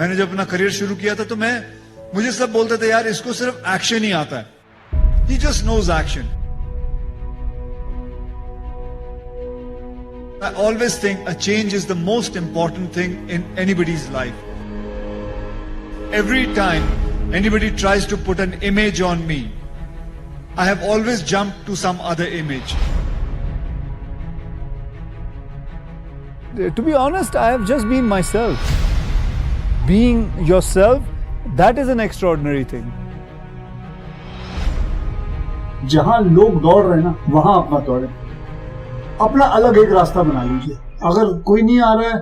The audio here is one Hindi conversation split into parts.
मैंने जब अपना करियर शुरू किया था तो मुझे सब बोलते थे यार इसको सिर्फ एक्शन ही आता है, he just knows action. I always think a change is the most important thing in anybody's life. Every time anybody tries to put an image on me, I have always jumped to some other image. To be honest, I have just been myself. Being yourself, that is an extraordinary thing. जहां लोग दौड़ रहे हैं ना, वहां अपना दौड़े, अपना अलग एक रास्ता बना लीजिए। अगर कोई नहीं आ रहा है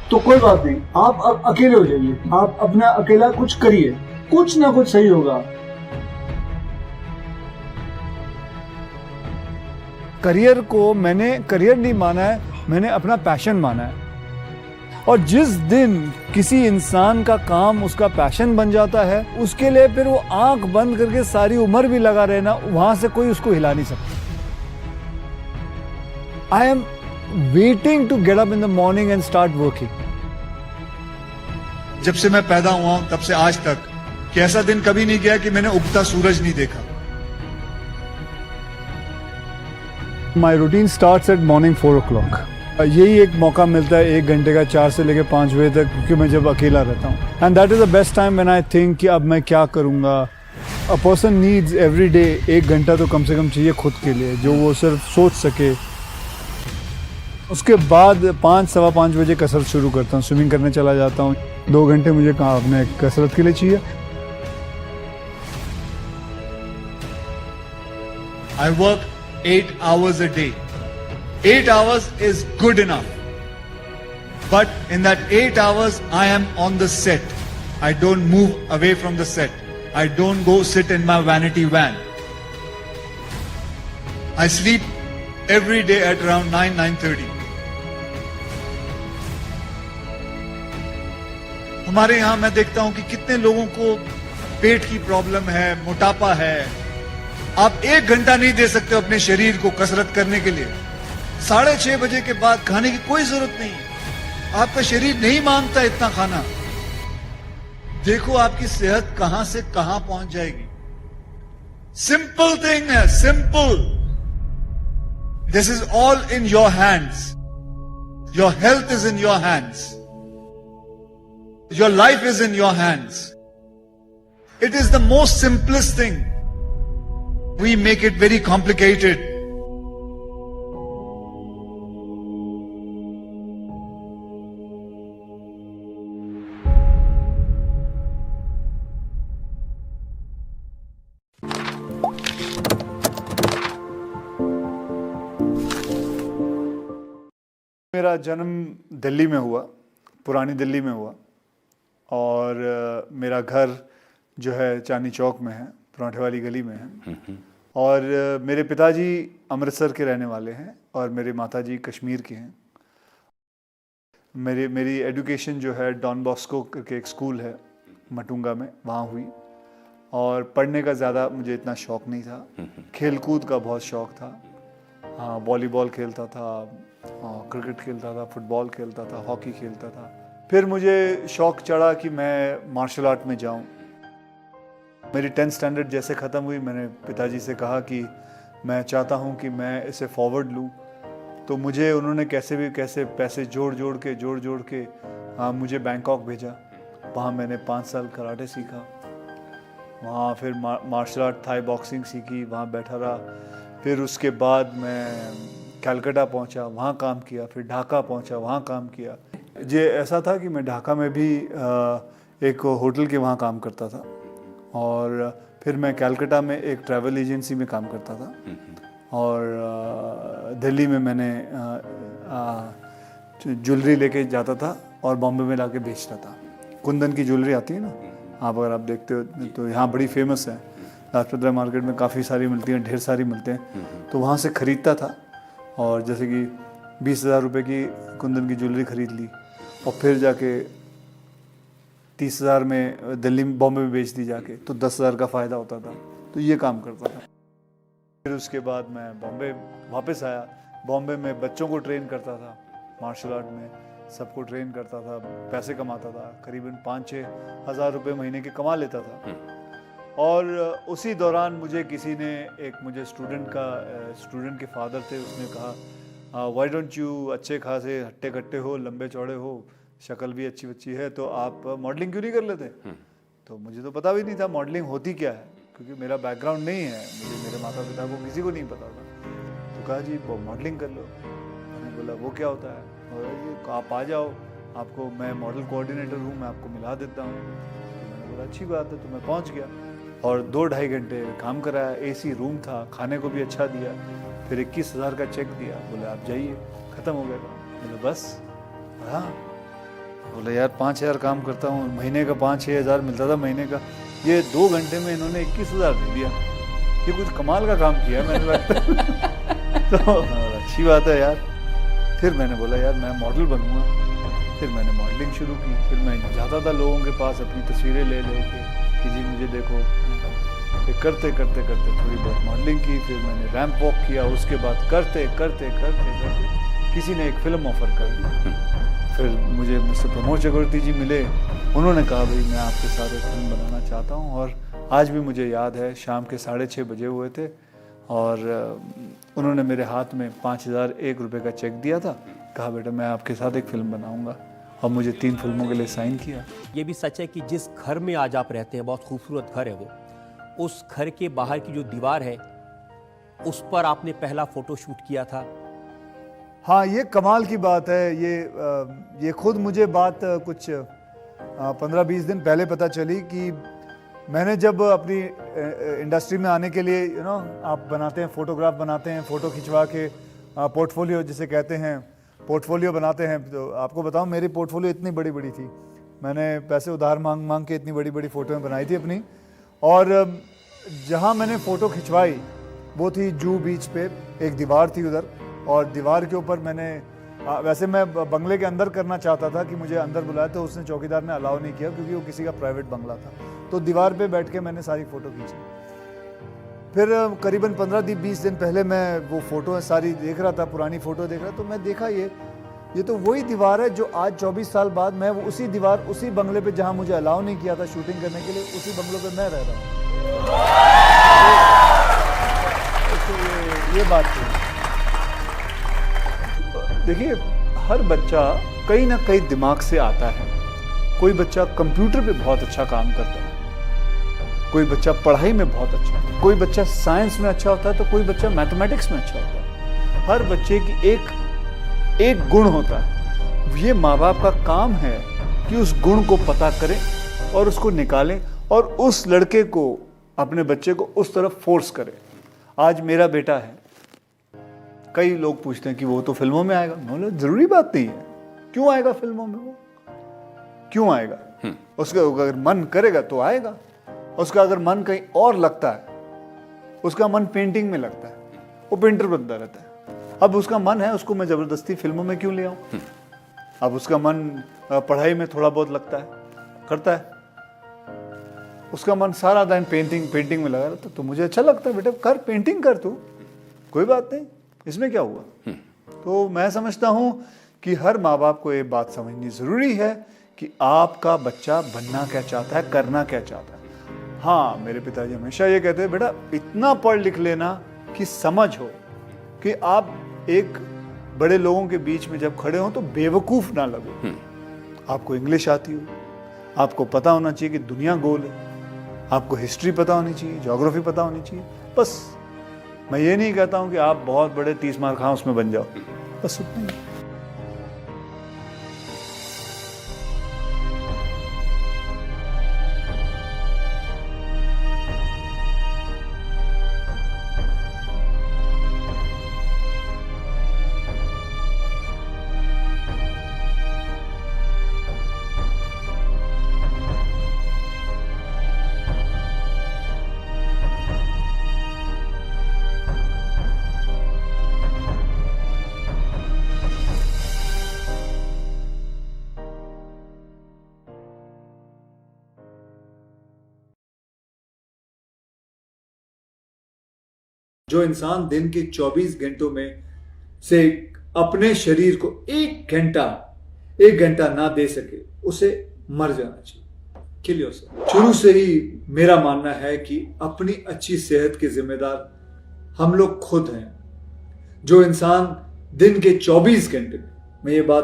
तो कोई बात नहीं, आप अकेले हो जाइए, आप अपना अकेला कुछ करिए, कुछ ना कुछ सही होगा। करियर को मैंने करियर नहीं माना है, मैंने अपना पैशन माना है। और जिस दिन किसी इंसान का काम उसका पैशन बन जाता है, उसके लिए फिर वो आंख बंद करके सारी उम्र भी लगा रहना, वहां से कोई उसको हिला नहीं सकता। I am waiting to get up in the morning and start working. जब से मैं पैदा हुआ हूं तब से आज तक कि ऐसा दिन कभी नहीं गया कि मैंने उगता सूरज नहीं देखा। My routine starts at morning 4 o'clock. यही एक मौका मिलता है 1 घंटे का, 4 से लेकर 5 बजे तक, क्योंकि मैं जब अकेला रहता हूँ। And that is the best time when I think कि अब मैं क्या करूँगा। A person needs every day 1 घंटा तो कम से कम चाहिए खुद के लिए, जो वो सिर्फ सोच सके। उसके बाद 5 सवा 5 बजे कसरत शुरू करता हूँ, स्विमिंग करने चला जाता हूँ। 2 घंटे मुझे कहाँ अपने कसरत के लिए चाहिए। I work 8 hours a day. 8 hours is good enough. But in that 8 hours, I am on the set. I don't move away from the set. I don't go sit in my vanity van. I sleep every day at around 9:30. हमारे यहाँ मैं देखता हूं कि कितने लोगों को पेट की प्रॉब्लम है, मोटापा है। आप 1 घंटा नहीं दे सकते अपने शरीर को कसरत करने के लिए। 6:30 बजे के बाद खाने की कोई जरूरत नहीं है। आपका शरीर नहीं मांगता इतना खाना। देखो आपकी सेहत कहां से कहां पहुंच जाएगी। सिंपल थिंग है, simple. This is all in your hands. Your health is in your hands. Your life is in your hands. It is the most simplest thing. We make it very complicated. मेरा जन्म दिल्ली में हुआ, पुरानी दिल्ली में हुआ। और मेरा घर जो है चांदनी चौक में है, पराठे वाली गली में है। और मेरे पिताजी अमृतसर के रहने वाले हैं और मेरे माताजी कश्मीर की हैं। मेरी एजुकेशन जो है डॉन बॉस्को के एक स्कूल है मटुंगा में, वहाँ हुई। और पढ़ने का ज़्यादा मुझे इतना शौक़ नहीं था। खेल कूद का बहुत शौक़ था। हाँ, वॉलीबॉल खेलता था, क्रिकेट खेलता था, फुटबॉल खेलता था, हॉकी खेलता था। फिर मुझे शौक़ चढ़ा कि मैं मार्शल आर्ट में जाऊं। मेरी 10th स्टैंडर्ड जैसे ख़त्म हुई, मैंने पिताजी से कहा कि मैं चाहता हूं कि मैं इसे फॉरवर्ड लूं। तो मुझे उन्होंने कैसे पैसे जोड़ जोड़ के मुझे बैंकॉक भेजा। वहाँ मैंने 5 साल कराटे सीखा। वहाँ फिर मार्शल आर्ट, थाई बॉक्सिंग सीखी, वहाँ बैठा रहा। फिर उसके बाद मैं कलकत्ता पहुँचा, वहाँ काम किया। फिर ढाका पहुँचा, वहाँ काम किया। ये ऐसा था कि मैं ढाका में भी एक होटल के वहाँ काम करता था। और फिर मैं कलकत्ता में एक ट्रैवल एजेंसी में काम करता था। और दिल्ली में मैंने ज्वेलरी लेके जाता था और बॉम्बे में लाके बेचता था। कुंदन की ज्वेलरी आती है ना, आप अगर आप देखते हो तो यहाँ बड़ी फेमस है। लाजपत राय मार्केट में काफ़ी सारी मिलती हैं, ढेर सारी मिलते हैं। तो वहाँ से ख़रीदता था। और जैसे कि 20,000 रुपये की कुंदन की ज्वेलरी ख़रीद ली और फिर जाके 30,000 में दिल्ली में, बॉम्बे में बेच दी जाके, तो 10,000 का फ़ायदा होता था। तो ये काम करता था। फिर उसके बाद मैं बॉम्बे वापस आया। बॉम्बे में बच्चों को ट्रेन करता था मार्शल आर्ट में। सबको ट्रेन करता था, पैसे कमाता था, करीबन 5-6 हज़ार रुपये महीने के कमा लेता था। और उसी दौरान मुझे किसी ने, एक मुझे स्टूडेंट के फादर थे, उसने कहा व्हाई डोंट यू, अच्छे खासे हट्टे कट्टे हो, लंबे चौड़े हो, शक्ल भी अच्छी बच्ची है, तो आप मॉडलिंग क्यों नहीं कर लेते? तो मुझे तो पता भी नहीं था मॉडलिंग होती क्या है, क्योंकि मेरा बैकग्राउंड नहीं है, मुझे मेरे माता पिता को किसी को नहीं पता था। तो कहा जी मॉडलिंग कर लो। मैंने बोला वो क्या होता है? और आप आ जाओ, आपको मैं मॉडल कोऑर्डिनेटर हूँ, मैं आपको मिला देता हूँ। तो मैंने बोला अच्छी बात है। तो मैं पहुँच गया और 2-2.5 घंटे काम कराया, AC रूम था, खाने को भी अच्छा दिया, फिर 21,000 का चेक दिया, बोले आप जाइए, ख़त्म हो गया काम। बोले बस? हाँ। बोले यार 5,000 काम करता हूँ, महीने का 5-6 हज़ार मिलता था महीने का, ये 2 घंटे में इन्होंने 21,000 दे दिया, ये कुछ कमाल का काम किया मैंने लगता। तो अच्छी बात है यार। फिर मैंने बोला यार मैं मॉडल बनूंगा। फिर मैंने मॉडलिंग शुरू की। फिर मैं जाता था लोगों के पास अपनी तस्वीरें ले के कि जी मुझे देखो। फिर करते करते करते थोड़ी बहुत मॉडलिंग की, फिर मैंने रैंप वॉक किया। उसके बाद करते करते करते करते किसी ने एक फ़िल्म ऑफ़र कर दी। फिर मुझे मुझसे प्रमोद चक्रवर्ती जी मिले, उन्होंने कहा भाई मैं आपके साथ एक फिल्म बनाना चाहता हूँ। और आज भी मुझे याद है शाम के 6:30 बजे हुए थे और उन्होंने मेरे हाथ में 5,001 रुपये का चेक दिया था, कहा बेटा मैं आपके साथ एक फ़िल्म बनाऊंगा, और मुझे 3 फिल्मों के लिए साइन किया। ये भी सच है कि जिस घर में आज आप रहते हैं, बहुत खूबसूरत घर है वो, उस घर के बाहर की जो दीवार है उस पर आपने पहला फ़ोटो शूट किया था। हाँ, ये कमाल की बात है। ये खुद मुझे बात कुछ 15-20 दिन पहले पता चली कि मैंने जब अपनी इंडस्ट्री में आने के लिए आप बनाते हैं, फोटोग्राफ बनाते हैं, फ़ोटो खिंचवा के पोर्टफोलियो जिसे कहते हैं, पोर्टफोलियो बनाते हैं। तो आपको बताऊं मेरी पोर्टफोलियो इतनी बड़ी बड़ी थी, मैंने पैसे उधार मांग मांग के इतनी बड़ी बड़ी फ़ोटो बनाई थी अपनी। और जहां मैंने फ़ोटो खिंचवाई वो थी जूहू बीच पे, एक दीवार थी उधर, और दीवार के ऊपर मैंने वैसे मैं बंगले के अंदर करना चाहता था कि मुझे अंदर बुलाया, तो उसने चौकीदार ने अलाउ नहीं किया क्योंकि वो किसी का प्राइवेट बंगला था। तो दीवार पे बैठ के मैंने सारी फ़ोटो खींची। फिर करीबन 15-20 दिन पहले मैं वो फ़ोटो सारी देख रहा था, पुरानी फ़ोटो देख रहा, तो मैं देखा ये तो वही दीवार है जो आज 24 साल बाद मैं उसी दीवार, उसी बंगले पे जहाँ मुझे अलाउ नहीं किया था शूटिंग करने के लिए, उसी बंगलों पे मैं रह रहा हूँ। तो ये बात थी। देखिए हर बच्चा कहीं ना कहीं दिमाग से आता है। कोई बच्चा कंप्यूटर पे बहुत अच्छा काम करता है, कोई बच्चा पढ़ाई में बहुत अच्छा है, कोई बच्चा साइंस में अच्छा होता है, तो कोई बच्चा मैथमेटिक्स में अच्छा होता है। हर बच्चे की एक गुण होता है। ये माँ बाप का काम है कि उस गुण को पता करें और उसको निकालें और उस लड़के को, अपने बच्चे को उस तरफ फोर्स करें। आज मेरा बेटा है, कई लोग पूछते हैं कि वो तो फिल्मों में आएगा। नो, जरूरी बात नहीं है। क्यों आएगा फिल्मों में? वो क्यों आएगा? उसका अगर मन करेगा तो आएगा। उसका अगर मन कहीं और लगता है, उसका मन पेंटिंग में लगता है, वो पेंटर बनता रहता है। अब उसका मन है, उसको मैं जबरदस्ती फिल्मों में क्यों ले आऊं? अब उसका मन पढ़ाई में थोड़ा बहुत लगता है, करता है, उसका मन सारा दिन पेंटिंग में लगा रहता है, तो मुझे अच्छा लगता है बेटा कर, पेंटिंग कर, तू कोई बात नहीं, इसमें क्या हुआ? तो मैं समझता हूं कि हर माँ बाप को ये बात समझनी जरूरी है कि आपका बच्चा बनना क्या चाहता है, करना क्या चाहता है। हाँ, मेरे पिताजी हमेशा ये कहते हैं बेटा इतना पढ़ लिख लेना कि समझ हो कि आप एक बड़े लोगों के बीच में जब खड़े हो तो बेवकूफ ना लगो। आपको इंग्लिश आती हो, आपको पता होना चाहिए कि दुनिया गोल है, आपको हिस्ट्री पता होनी चाहिए, ज्योग्राफी पता होनी चाहिए। बस मैं ये नहीं कहता हूं कि आप बहुत बड़े 30 मार्क हाँ उसमें बन जाओ, बस उतना ही। जो इंसान दिन के 24 घंटों में से अपने शरीर को 1 घंटा 1 घंटा ना दे सके उसे मर जाना चाहिए। Kill yourself. शुरू से ही मेरा मानना है कि अपनी अच्छी सेहत के जिम्मेदार हम लोग खुद हैं। जो इंसान दिन के 24 घंटे में, मैं ये बात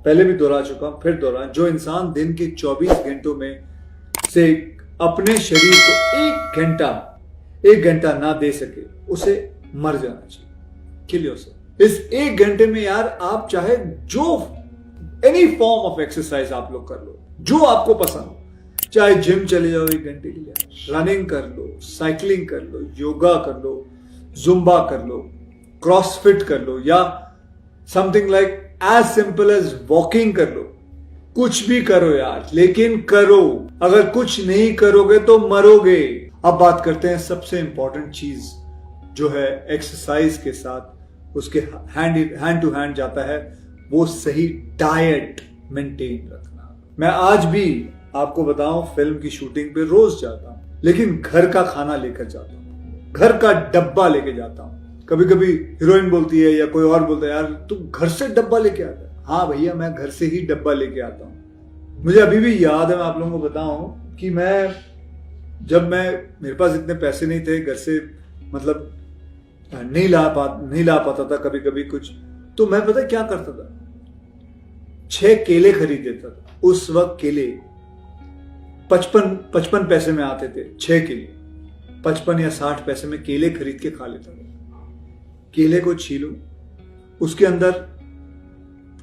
पहले भी दोहरा चुका हूं, फिर दोहरा, जो इंसान दिन के 24 घंटों में से अपने शरीर को 1 घंटा ना दे सके उसे मर जाना चाहिए। Kill yourself. इस 1 घंटे में यार आप चाहे जो एनी फॉर्म ऑफ एक्सरसाइज आप लोग कर लो, जो आपको पसंद हो। चाहे जिम चले जाओ 1 घंटे के लिए, रनिंग कर लो, साइकिलिंग कर लो, योगा कर लो, जुम्बा कर लो, क्रॉसफिट कर लो, या something like as simple as walking कर लो। कुछ भी करो यार, लेकिन करो। अगर कुछ नहीं करोगे तो मरोगे। अब बात करते हैं सबसे इंपॉर्टेंट चीज जो है एक्सरसाइज के साथ उसके हैंड टू हैंड जाता है, वो सही डाइट मेंटेन रखना। मैं आज भी आपको बताऊं, फिल्म की शूटिंग पे रोज जाता हूं, लेकिन घर का खाना लेकर जाता हूं, घर का डब्बा लेके जाता हूं। कभी कभी हीरोइन बोलती है या कोई और बोलता है, यार तू घर से डब्बा लेके आता है। हाँ भैया, मैं घर से ही डब्बा लेके आता हूं। मुझे अभी भी याद है, मैं आप लोगों को बताऊं कि जब मेरे पास इतने पैसे नहीं थे, घर से मतलब नहीं ला पाता था कभी कभी कुछ, तो मैं पता क्या करता था, 6 केले खरीद देता था। उस वक्त केले 55 पैसे में आते थे, 6 केले 55 या 60 पैसे में केले खरीद के खा लेता था। केले को छीलो, उसके अंदर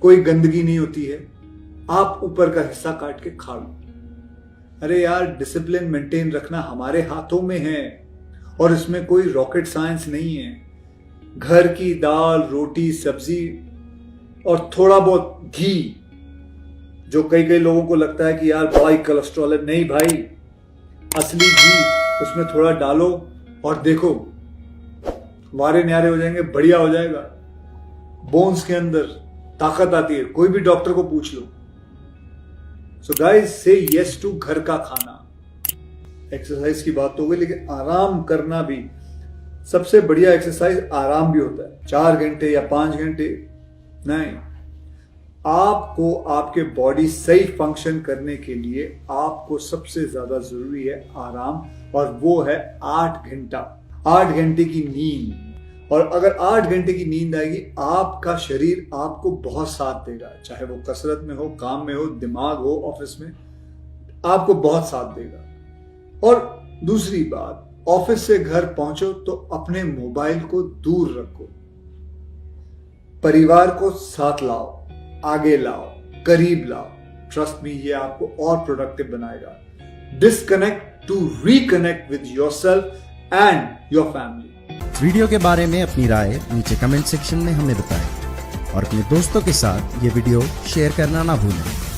कोई गंदगी नहीं होती है, आप ऊपर का हिस्सा काट के खा लो। अरे यार, डिसिप्लिन मेंटेन रखना हमारे हाथों में है और इसमें कोई रॉकेट साइंस नहीं है। घर की दाल, रोटी, सब्जी और थोड़ा बहुत घी, जो कई लोगों को लगता है कि यार बड़ा ही कोलेस्ट्रॉल है, नहीं भाई, असली घी उसमें थोड़ा डालो और देखो वारे न्यारे हो जाएंगे, बढ़िया हो जाएगा। बोन्स के अंदर ताकत आती है, कोई भी डॉक्टर को पूछ लो। सो गाइस, से यस टू घर का खाना। एक्सरसाइज की बात तो हो गई, लेकिन आराम करना भी सबसे बढ़िया एक्सरसाइज आराम भी होता है। 4 घंटे या 5 घंटे नहीं, आपको आपके बॉडी सही फंक्शन करने के लिए आपको सबसे ज्यादा जरूरी है आराम, और वो है 8 घंटा, 8 घंटे की नींद। और अगर 8 घंटे की नींद आएगी, आपका शरीर आपको बहुत साथ देगा, चाहे वो कसरत में हो, काम में हो, दिमाग हो, ऑफिस में, आपको बहुत साथ देगा। और दूसरी बात, ऑफिस से घर पहुंचो तो अपने मोबाइल को दूर रखो, परिवार को साथ लाओ, आगे लाओ, करीब लाओ। ट्रस्ट मी, ये आपको और प्रोडक्टिव बनाएगा। Disconnect to reconnect with yourself and your family. Video के बारे में अपनी राय नीचे कमेंट सेक्शन में हमें बताएं और अपने दोस्तों के साथ ये वीडियो शेयर करना ना भूलें।